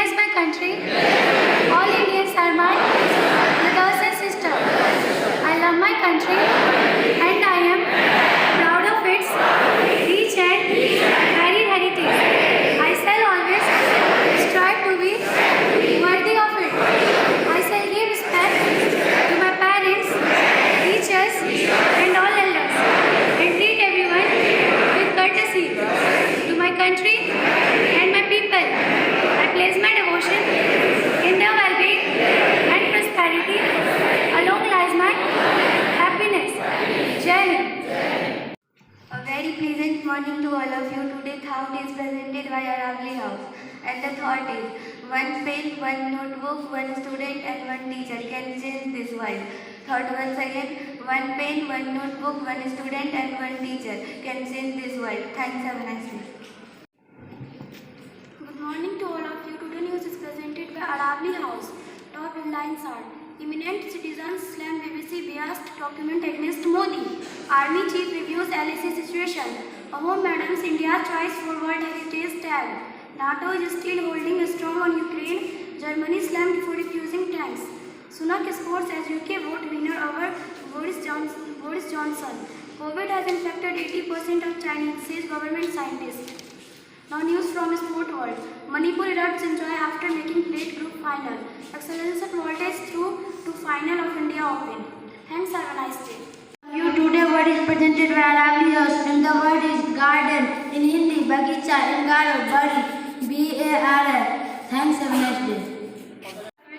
is my country. All Indians are my brothers and sisters. I love my country and I am proud of its rich and varied heritage. I shall always strive to be worthy of it. I shall give respect to my parents, teachers and all elders and treat everyone with courtesy. To my country and my people, I place my devotion in their well-being and prosperity. Along lies my happiness. Jai Hind. A very pleasant morning to all of you. Today thought is presented by Aravali House. And the thought is, one pen, one notebook, one student and one teacher can change this world. Thought once again, one pen, one notebook, one student and one teacher can change this world. Thanks, have a nice day. Good morning to all of you. Today news is presented by Aravali House. Top headlines are: Eminent citizens slam BBC biased document against Modi. Army chief reviews LAC situation. Home Madams India's choice for World Heritage tag. NATO is still holding strong on Ukraine. Germany slammed for refusing tanks. Sunak scores as UK vote winner over Boris Johnson. COVID has infected 80% of Chinese, says government scientist. Now news from sport world. Manipur erupts in joy after making plate group final. Acceleration voltage through to final of India Open. Thanks, have a nice day. You today word is presented by Aravali House and the word is garden in Hindi, Bagicha in Garo, Bari, B-A-R-L. Thanks, have a nice day.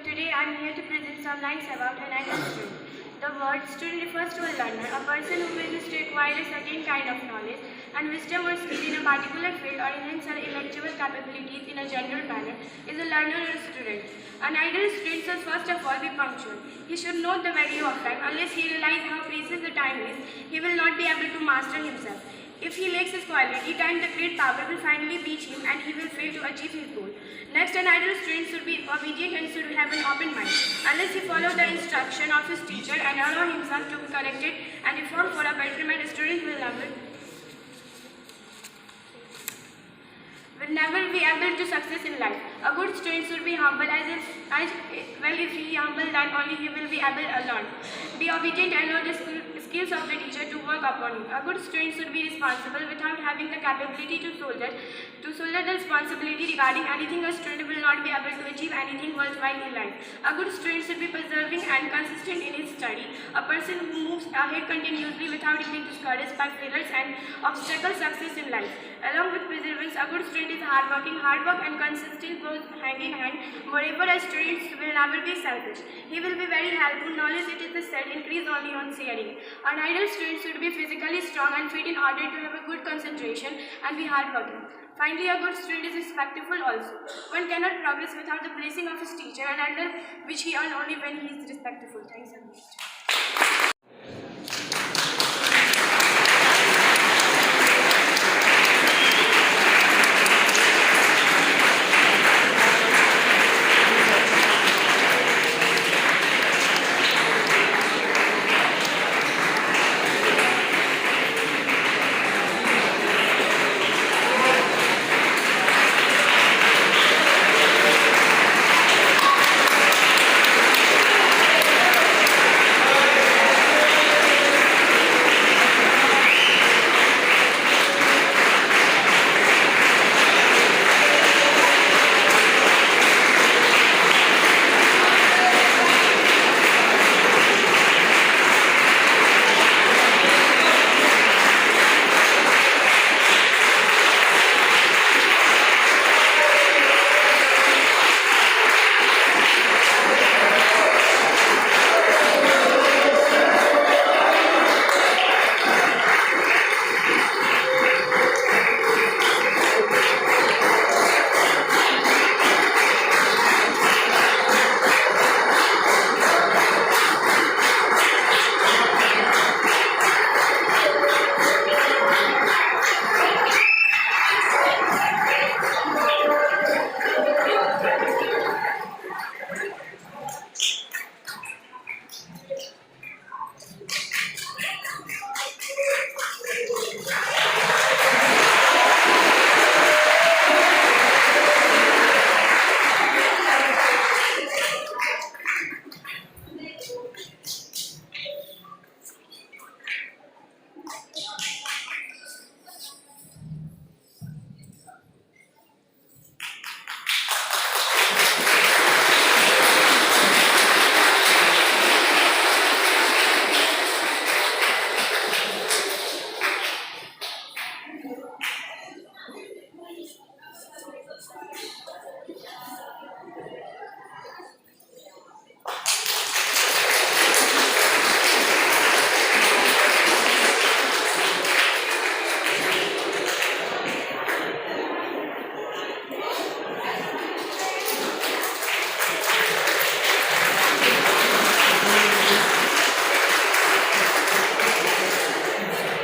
Today I am here to present some lines about an idle student. The word student refers to a learner, a person who wishes to acquire a certain kind of knowledge and wisdom or skill in a particular field or enhance her intellectual capabilities in a general manner is a learner or a student. An ideal student should first of all be punctual. He should know the value of time. Unless he realizes how precious the time is, he will not be able to master himself. If he lacks this quality, time, the great power will finally beat him and he will fail to achieve his goal. Next, an ideal student should be obedient and should have an open mind. Unless he follows the instruction of his teacher and allow himself to be corrected and reformed for a betterment, a student will never be able to success in life. A good student should be humble if he is humble, then only he will be able to learn. Be obedient and know the skills of the teacher to work upon him. A good student should be responsible without having the capability to shoulder the responsibility regarding anything. A student will not be able to achieve anything worthwhile in life. A good student should be persevering and consistent in his study. A person who moves ahead continuously without being discouraged by failures and obstacles success in life. Along with perseverance, a good student is hardworking. Hard work and consistency goes hand in hand. Moreover, a student will never be selfish. He will be very helpful. Knowledge, it is the said, increase only on sharing. An ideal student should be physically strong and fit in order to have a good concentration and be hardworking. Finally, a good student is respectful also. One cannot progress without the blessing of his teacher and elder, which he earns only when he is respectful. Thanks so much.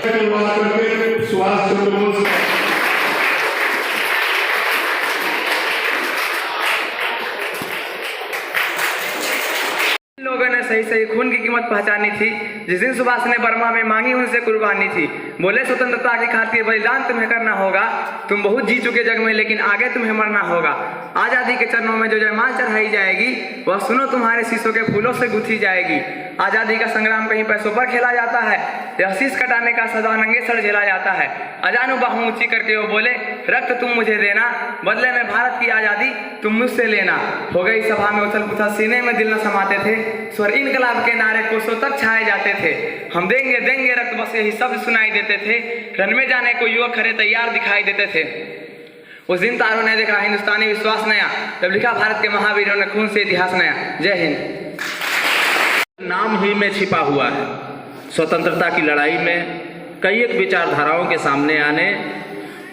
Subhash Chandra Bose लोगों ने सही सही खून की कीमत पहचानी थी। जिस दिन सुभाष ने बर्मा में मांगी उनसे कुर्बानी थी। बोले स्वतंत्रता की खातिर बलिदान तुम्हें करना होगा। तुम बहुत जी चुके जग में लेकिन आगे तुम्हें मरना होगा। आजादी के चरणों में जो जयमाल चढ़ाई जाएगी वह सुनो तुम्हारे शीशों के फूलों से गुथी जाएगी। आजादी का संग्राम कहीं पैसों पर खेला जाता है, यह शीश कटाने का सदा नंगे सर झेला जाता है। अजानू बाहों ऊंची करके वो बोले रक्त तुम मुझे देना, बदले में भारत की आजादी तुम मुझसे लेना। हो गई सभा में उथल पुथल, सीने में दिल न समाते थे। स्वर इनकलाब के नारे कोसों तक छाए जाते थे। हम देंगे देंगे रक्त बस यही शब्द सुनाई देते थे। रन में जाने को युवक खड़े तैयार दिखाई देते थे। उस दिन तारों ने देखा हिंदुस्तानी विश्वास नया, जब लिखा भारत के महावीरों ने खून से इतिहास नया। जय हिंद। नाम ही में छिपा हुआ है। स्वतंत्रता की लड़ाई में कई एक विचारधाराओं के सामने आने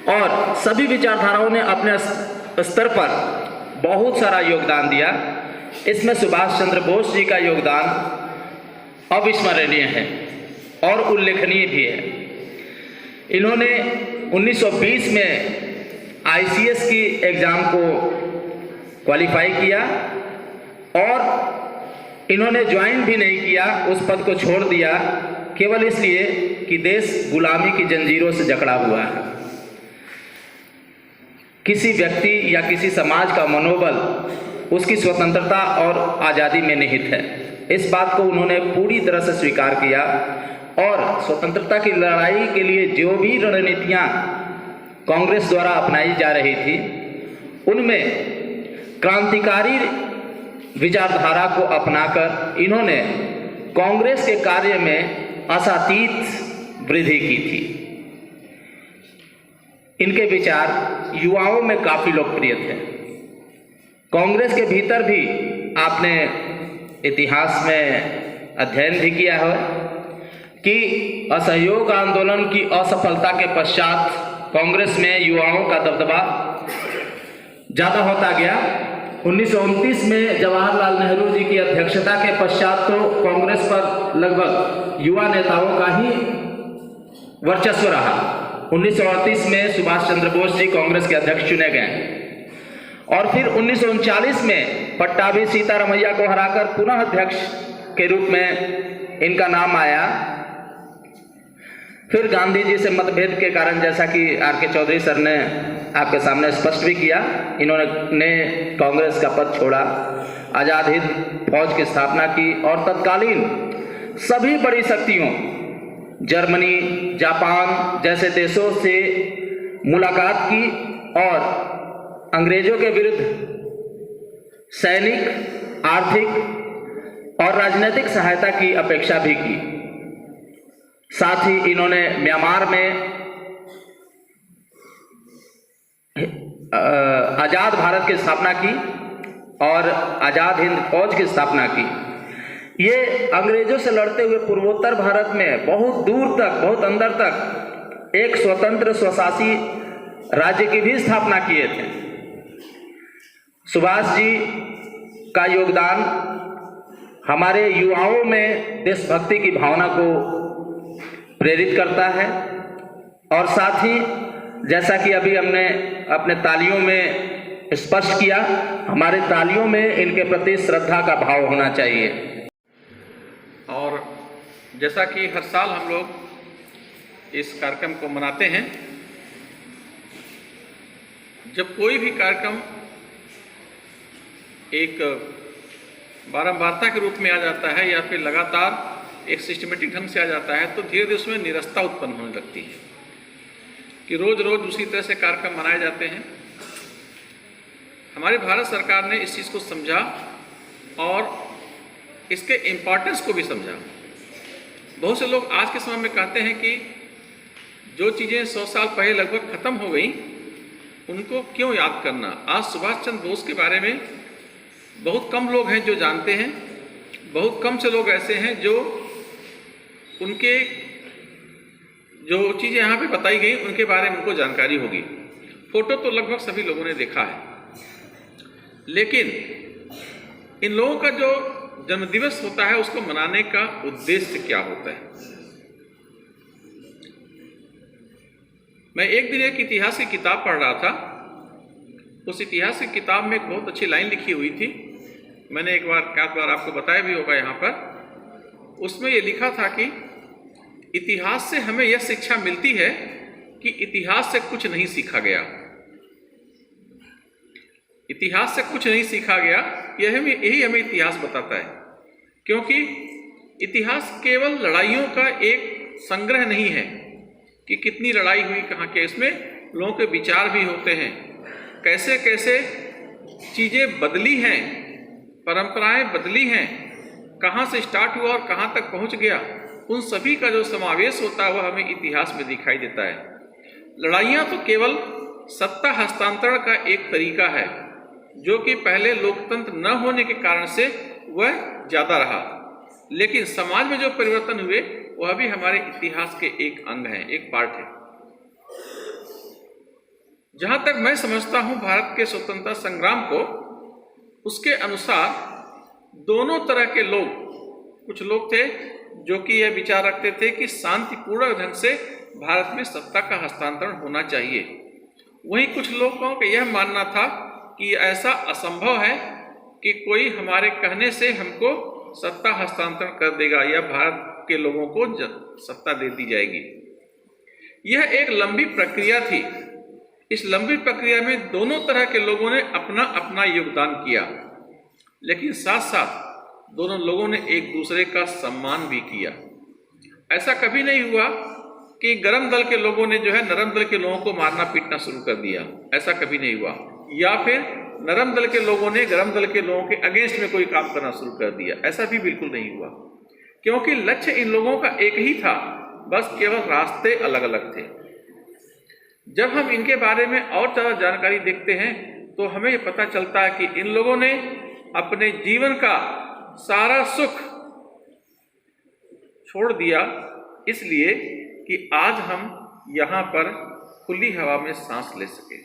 और सभी विचारधाराओं ने अपने स्तर पर बहुत सारा योगदान दिया। इसमें सुभाष चंद्र बोस जी का योगदान अविस्मरणीय है और उल्लेखनीय भी है। इन्होंने 1920 में ICS की एग्ज़ाम को क्वालिफाई किया और इन्होंने ज्वाइन भी नहीं किया, उस पद को छोड़ दिया केवल इसलिए कि देश गुलामी की जंजीरों से जकड़ा हुआ है। किसी व्यक्ति या किसी समाज का मनोबल उसकी स्वतंत्रता और आज़ादी में निहित है। इस बात को उन्होंने पूरी तरह से स्वीकार किया और स्वतंत्रता की लड़ाई के लिए जो भी रणनीतियाँ कांग्रेस द्वारा अपनाई जा रही थी उनमें क्रांतिकारी विचारधारा को अपनाकर इन्होंने कांग्रेस के कार्य में आशातीत वृद्धि की थी। इनके विचार युवाओं में काफ़ी लोकप्रिय थे। कांग्रेस के भीतर भी आपने इतिहास में अध्ययन भी किया है कि असहयोग आंदोलन की असफलता के पश्चात कांग्रेस में युवाओं का दबदबा ज़्यादा होता गया। 1929 में जवाहरलाल नेहरू जी की अध्यक्षता के पश्चात तो कांग्रेस पर लगभग युवा नेताओं का ही वर्चस्व रहा। 1938 में सुभाष चंद्र बोस जी कांग्रेस के अध्यक्ष चुने गए और फिर 1939 में पट्टाभी सीतारमैया को हराकर पुनः अध्यक्ष के रूप में इनका नाम आया। फिर गांधी जी से मतभेद के कारण, जैसा कि R.K. चौधरी सर ने आपके सामने स्पष्ट भी किया, इन्होंने कांग्रेस का पद छोड़ा, आज़ाद हिंद फौज की स्थापना की और तत्कालीन सभी बड़ी शक्तियों जर्मनी, जापान जैसे देशों से मुलाकात की और अंग्रेजों के विरुद्ध सैनिक, आर्थिक और राजनीतिक सहायता की अपेक्षा भी की। साथ ही इन्होंने म्यांमार में आज़ाद भारत की स्थापना की और आज़ाद हिंद फौज की स्थापना की। ये अंग्रेजों से लड़ते हुए पूर्वोत्तर भारत में बहुत दूर तक, बहुत अंदर तक एक स्वतंत्र स्वशासी राज्य की भी स्थापना किए थे। सुभाष जी का योगदान हमारे युवाओं में देशभक्ति की भावना को प्रेरित करता है और साथ ही जैसा कि अभी हमने अपने तालियों में स्पष्ट किया, हमारे तालियों में इनके प्रति श्रद्धा का भाव होना चाहिए। और जैसा कि हर साल हम लोग इस कार्यक्रम को मनाते हैं, जब कोई भी कार्यक्रम एक बारंबारता के रूप में आ जाता है या फिर लगातार एक सिस्टमेटिक ढंग से आ जाता है तो धीरे धीरे उसमें निरस्ता उत्पन्न होने लगती है कि रोज रोज उसी तरह से कार्यक्रम मनाए जाते हैं। हमारी भारत सरकार ने इस चीज़ को समझा और इसके इम्पोर्टेंस को भी समझा। बहुत से लोग आज के समय में कहते हैं कि जो चीज़ें 100 साल पहले लगभग ख़त्म हो गई उनको क्यों याद करना। आज सुभाष चंद्र बोस के बारे में बहुत कम लोग हैं जो जानते हैं, बहुत कम से लोग ऐसे हैं जो उनके जो चीज़ें यहाँ पे बताई गई उनके बारे में उनको जानकारी होगी। फोटो तो लगभग सभी लोगों ने देखा है, लेकिन इन लोगों का जो जन्मदिवस होता है उसको मनाने का उद्देश्य क्या होता है। मैं एक दिन एक इतिहास की किताब पढ़ रहा था। उस इतिहास की किताब में एक बहुत अच्छी लाइन लिखी हुई थी, मैंने एक बार आपको बताया भी होगा यहाँ पर। उसमें ये लिखा था कि इतिहास से हमें यह शिक्षा मिलती है कि इतिहास से कुछ नहीं सीखा गया। इतिहास से कुछ नहीं सीखा गया, यही हमें इतिहास बताता है। क्योंकि इतिहास केवल लड़ाइयों का एक संग्रह नहीं है कि कितनी लड़ाई हुई कहाँ के, इसमें लोगों के विचार भी होते हैं, कैसे कैसे चीज़ें बदली हैं, परंपराएं बदली हैं, कहाँ से स्टार्ट हुआ और कहाँ तक पहुँच गया, उन सभी का जो समावेश होता है वह हमें इतिहास में दिखाई देता है। लड़ाइयाँ तो केवल सत्ता हस्तांतरण का एक तरीका है, जो कि पहले लोकतंत्र न होने के कारण से वह ज़्यादा रहा, लेकिन समाज में जो परिवर्तन हुए वह भी हमारे इतिहास के एक अंग हैं, एक पार्ट है। जहाँ तक मैं समझता हूँ भारत के स्वतंत्रता संग्राम को, उसके अनुसार दोनों तरह के लोग, कुछ लोग थे जो कि यह विचार रखते थे कि शांतिपूर्ण ढंग से भारत में सत्ता का हस्तांतरण होना चाहिए। वहीं कुछ लोगों का यह मानना था कि ऐसा असंभव है कि कोई हमारे कहने से हमको सत्ता हस्तांतरण कर देगा या भारत के लोगों को सत्ता दे दी जाएगी। यह एक लंबी प्रक्रिया थी। इस लंबी प्रक्रिया में दोनों तरह के लोगों ने अपना अपना योगदान किया, लेकिन साथ साथ दोनों लोगों ने एक दूसरे का सम्मान भी किया। ऐसा कभी नहीं हुआ कि गरम दल के लोगों ने जो है नरम दल के लोगों को मारना पीटना शुरू कर दिया, ऐसा कभी नहीं हुआ। या फिर नरम दल के लोगों ने गरम दल के लोगों के अगेंस्ट में कोई काम करना शुरू कर दिया, ऐसा भी बिल्कुल नहीं हुआ। क्योंकि लक्ष्य इन लोगों का एक ही था, बस केवल रास्ते अलग अलग थे। जब हम इनके बारे में और ज़्यादा जानकारी देखते हैं तो हमें ये पता चलता है कि इन लोगों ने अपने जीवन का सारा सुख छोड़ दिया, इसलिए कि आज हम यहाँ पर खुली हवा में सांस ले सकें।